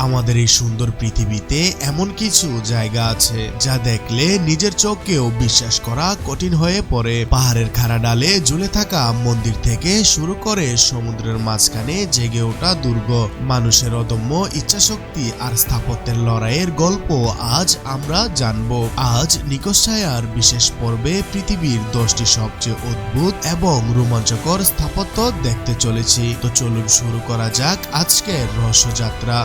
আমাদের এই সুন্দর পৃথিবীতে এমন কিছু জায়গা আছে যা দেখলে নিজের চোখকেও বিশ্বাস করা কঠিন হয়ে পড়ে। পাহাড়ের খাড়া ডালে ঝুলে থাকা মন্দির থেকে শুরু করে সমুদ্রের মাঝখানে জেগে ওঠা দুর্গ, মানুষের অদম্য ইচ্ছাশক্তি আর স্থাপত্যের লড়াইয়ের গল্প আজ আমরা জানবো। আজ নিকোশায়ার বিশেষ পর্বে পৃথিবীর 10টি সবচেয়ে অদ্ভুত এবং রোমাঞ্চকর স্থাপত্য দেখতে চলেছি। তো চলুন শুরু করা যাক আজকের রহস্যযাত্রা।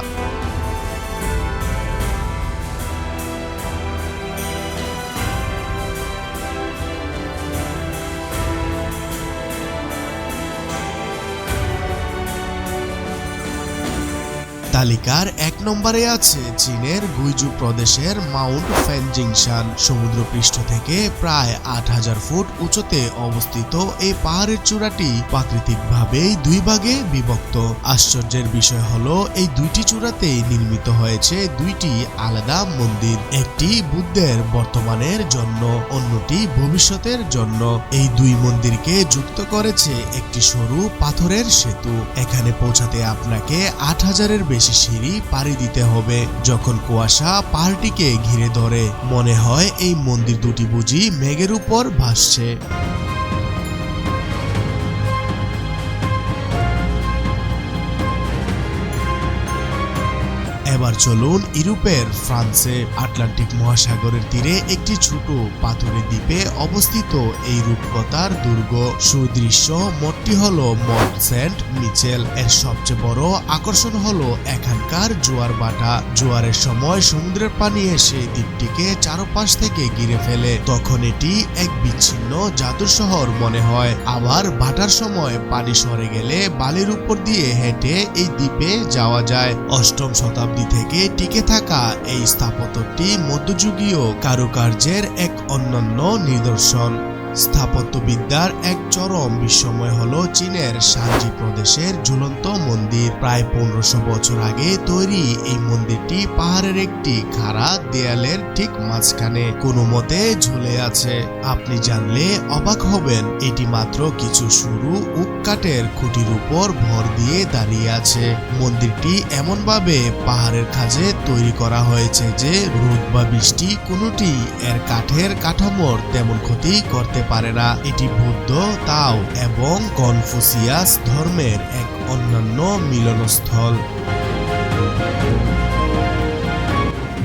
তালিকার 1 নম্বরে আছে চীনের গুইজু প্রদেশের মাউন্ট ফেনজিংশান। সমুদ্রপৃষ্ঠ থেকে প্রায় 8000 ফুট উচ্চতে অবস্থিত এই পাহাড়ের চূড়াটি প্রাকৃতিকভাবেই দুই ভাগে বিভক্ত। আশ্চর্যের বিষয় হলো এই দুইটি চূড়াতেই নির্মিত হয়েছে দুইটি আলাদা মন্দির, একটি বুদ্ধের বর্তমানের জন্য, অন্যটি ভবিষ্যতের জন্য। এই দুই মন্দিরকে যুক্ত করেছে একটি সরু পাথরের সেতু। এখানে পৌঁছাতে আপনাকে 8000-এর বেশি সিঁড়ি পাড়ি দিতে হবে। যখন কুয়াশা পাহাড়টিকে ঘিরে ধরে মনে হয় এই মন্দির দুটি বুঝি মেঘের উপর ভাসছে। এবার চলুন ইউরোপের ফ্রান্সে। আটলান্টিক মহাসাগরের তীরে একটি ছোট পাথরের দ্বীপে অবস্থিত এই রূপকথার দুর্গ সুদৃশ্য মঠটি হলো মঠ সেন্ট মিচেল। এর সবচেয়ে বড় আকর্ষণ হলো এখানকার জোয়ার ভাটা। জোয়ারের সময় সমুদ্রের পানি এসে দ্বীপটিকে চারপাশ থেকে ঘিরে ফেলে, তখন এটি এক বিচ্ছিন্ন জাদুর শহর মনে হয়। আবার ভাটার সময় পানি সরে গেলে বালির উপর দিয়ে হেঁটে এই দ্বীপে যাওয়া যায়। 8ম শতাব্দী থেকে টিকে থাকা এই স্থাপত্যটি মধ্যযুগীয় কারুকার্যের এক অনন্য নিদর্শন। স্থাপত্যবিদ্যার এক চরম বিস্ময় হলো চীনের শানজি প্রদেশের ঝুলন্ত মন্দির। প্রায় 1500 বছর আগে তৈরি এই মন্দিরটি পাহাড়ের একটি খাড়া দেয়ালের ঠিক মাঝখানে কোনো মতে ঝুলে আছে। আপনি জানলে অবাক হবেন, এটি মাত্র কিছু সরু উটকাঠের খুঁটির উপর ভর দিয়ে দাঁড়িয়ে আছে। মন্দিরটি এমনভাবে পাহাড়ের খাঁজে তৈরি করা হয়েছে যে রোদ বা বৃষ্টি কোনোটি এর কাঠের কাঠামোর তেমন ক্ষতি করতে পারে না। এটি বৌদ্ধ, তাও এবং কনফুসিয়াস ধর্মের এক অনন্য মিলনস্থল।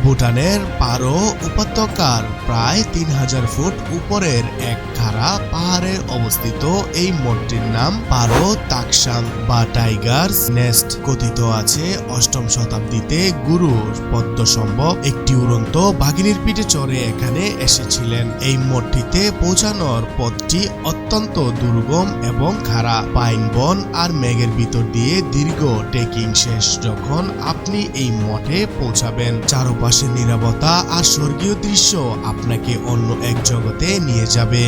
ভুটানের পারো উপত্যকার প্রায় 3000 ফুট উপরের এক খাড়া পাহাড়ে অবস্থিত এই মঠটির নাম পারো তাকসাং বা টাইগার্স নেস্ট। কথিত আছে 8ম শতাব্দীতে গুরু পদ্মসম্ভব একটি উড়ন্ত বাঘিনীর পিঠে চড়ে এখানে এসেছিলেন। এই মঠটিতে পৌঁছানোর পথটি অত্যন্ত দুর্গম এবং খাড়া। পাইন বন আর মেঘের ভিতর দিয়ে দীর্ঘ ট্রেকিং শেষ যখন আপনি এই মঠে পৌঁছাবেন, চারপাশে নীরবতা আর স্বর্গীয় দৃশ্য আপনাকে অন্য এক জগতে নিয়ে যাবে।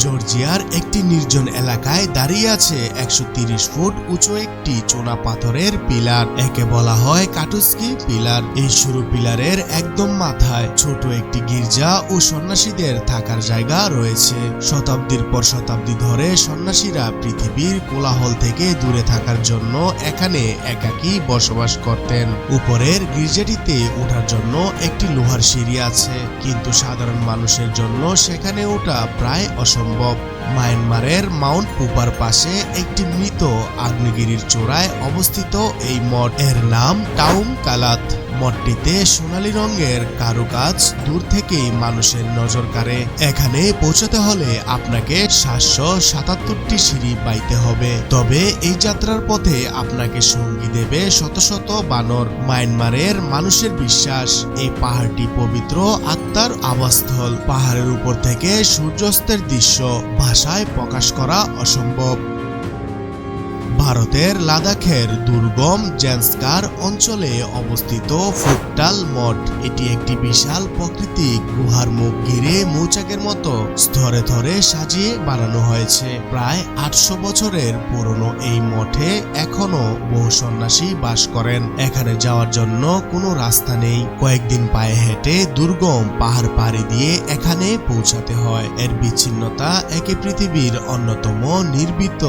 জর্জিয়ার একটি নির্জন এলাকায় দাঁড়িয়ে আছে 130 ফুট উঁচু একটি চোনা পাথরের পিলার। একে বলা হয় কাটুস্কি পিলার। এই সরু পিলারের একদম মাথায় ছোট একটি গির্জা ও সন্ন্যাসীদের থাকার জায়গা রয়েছে। শতাব্দীর পর শতাব্দী ধরে সন্ন্যাসীরা পৃথিবীর কোলাহল থেকে দূরে থাকার জন্য এখানে একাকী বসবাস করতেন। উপরের গির্জাটিতে ওঠার জন্য একটি লোহার সিঁড়ি আছে, কিন্তু সাধারণ মানুষের জন্য সেখানে ওঠা প্রায় অসম্ভব। মায়ানমারের মাউন্ট পুপার পাশে একটি মৃত আগ্নেয়গিরির চূড়ায় অবস্থিত এই মঠ। এর নাম টাউং কালাত। মঠটিতে সোনালী রঙের কারুকাজ দূর থেকেই মানুষের নজর কাড়ে। এখানে পৌঁছাতে হলে আপনাকে 777টি সিঁড়ি বাইতে হবে। তবে এই যাত্রার পথে আপনাকে সঙ্গী দেবে শত শত বানর। মায়ানমারের মানুষের বিশ্বাস এই পাহাড়টি পবিত্র আত্মার আবাসস্থল। পাহাড়ের উপর থেকে সূর্যাস্তের দৃশ্য ভাষায় প্রকাশ করা অসম্ভব। ভারতের লাদাখের দুর্গম জেন্সকার অঞ্চলে অবস্থিত ফুটটাল মঠ। এটি একটি বিশাল প্রাকৃতিক গুহার মুখ ঘিরে মৌচাকের মতো স্তরে স্তরে সাজিয়ে বানানো হয়েছে। প্রায় 800 বছরের পুরনো এই মঠে এখনো বহু সন্ন্যাসী বাস করেন। এখানে যাওয়ার জন্য কোনো রাস্তা নেই। কয়েকদিন পায়ে হেঁটে দুর্গম পাহাড় পাড়ি দিয়ে এখানে পৌঁছাতে হয়। এর বিচ্ছিন্নতা একে পৃথিবীর অন্যতম নির্ভীত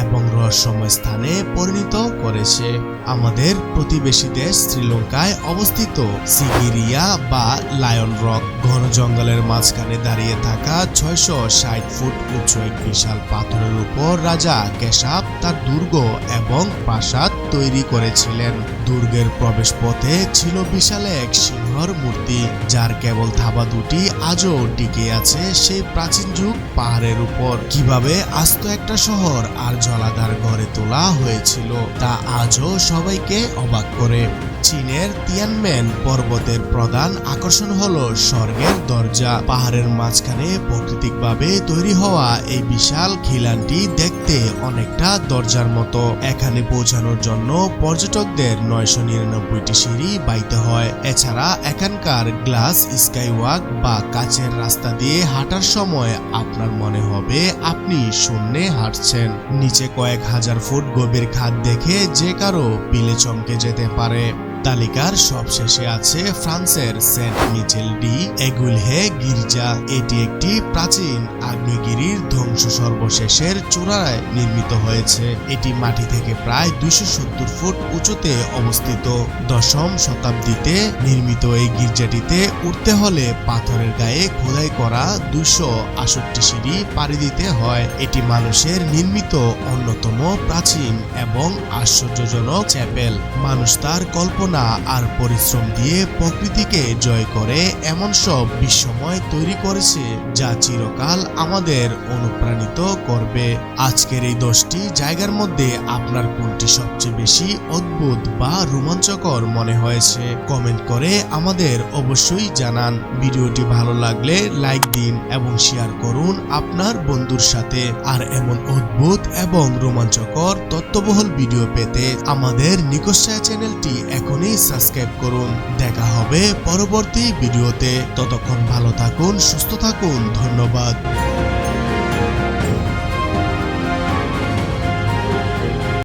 এবং রহস্যময় স্থানে পরিণত করেছে। আমাদের প্রতিবেশী দেশ শ্রীলঙ্কায় অবস্থিত সিগিরিয়া বা লায়ন রক ঘন জঙ্গলের মাঝখানে দাঁড়িয়ে থাকা 660 ফুট উঁচু এক বিশাল পাথরের উপর রাজা কেশাব তার দুর্গ এবং প্রাসাদ তৈরি করেছিলেন। দুর্গের প্রবেশ পথে ছিল বিশাল এক সিংহর মূর্তি, যার কেবল থাবা দুটি আজও টিকে আছে সেই প্রাচীন যুগ পাহাড়ের উপর। কিভাবে আস্ত একটা শহর আর জলাধার গড়ে তোলা হয়েছিল তা আজও সবাইকে অবাক করে। চীনের তিয়ানমেন পর্বতের প্রধান আকর্ষণ হলো স্বর্গের দরজা। পাহাড়ের মাঝখানে প্রাকৃতিকভাবে তৈরি হওয়া এই বিশাল খিলানটি দেখতে অনেকটা দরজার মতো। এখানে পৌঁছানোর জন্য পর্যটকদের 999টি সিঁড়ি বাইতে হয়। এছাড়া এখানকার গ্লাস স্কাইওয়াক বা কাচের রাস্তা দিয়ে হাঁটার সময় আপনার মনে হবে আপনি শূন্যে হাঁটছেন। নিচে কয়েক হাজার ফুট গভীর খাদ দেখে যে কারো পিলে চমকে যেতে পারে। তালিকার সবশেষে আছে ফ্রান্সের সেন্ট মিচেল ডি এগুলহে গির্জা। এটি একটি প্রাচীন আগ্নেয়গিরির ধ্বংস সর্বশেষের চূড়ায় নির্মিত হয়েছে। এটি মাটি থেকে প্রায় 270 ফুট উঁচুতে অবস্থিত। 10ম শতাব্দীতে নির্মিত এই গির্জাটিতে উঠতে হলে পাথরের গায়ে খোদাই করা 268 সিঁড়ি পাড়ি দিতে হয়। এটি মানুষের নির্মিত অন্যতম প্রাচীন এবং আশ্চর্যজনক চ্যাপেল। মানুষ তার কল্পনা আর পরিশ্রম দিয়ে প্রকৃতিকে জয় করে এমন সব বিস্ময় তৈরি করেছে যা চিরকাল আমাদের অনুপ্রাণিত করবে। আজকের এই 10টি জায়গার মধ্যে আপনার কোনটি সবচেয়ে বেশি অদ্ভুত বা রোমাঞ্চকর মনে হয়েছে কমেন্ট করে আমাদের অবশ্যই জানান। ভিডিওটি ভালো লাগলে লাইক দিন এবং শেয়ার করুন আপনার বন্ধুর সাথে। আর এমন অদ্ভুত এবং রোমাঞ্চকর তথ্যবহুল ভিডিও পেতে আমাদের নিকষায়া চ্যানেলটি এখনই সাবস্ক্রাইব করুন। দেখা হবে পরবর্তী ভিডিওতে। ততক্ষণ ভালো থাকুন, সুস্থ থাকুন। ধন্যবাদ।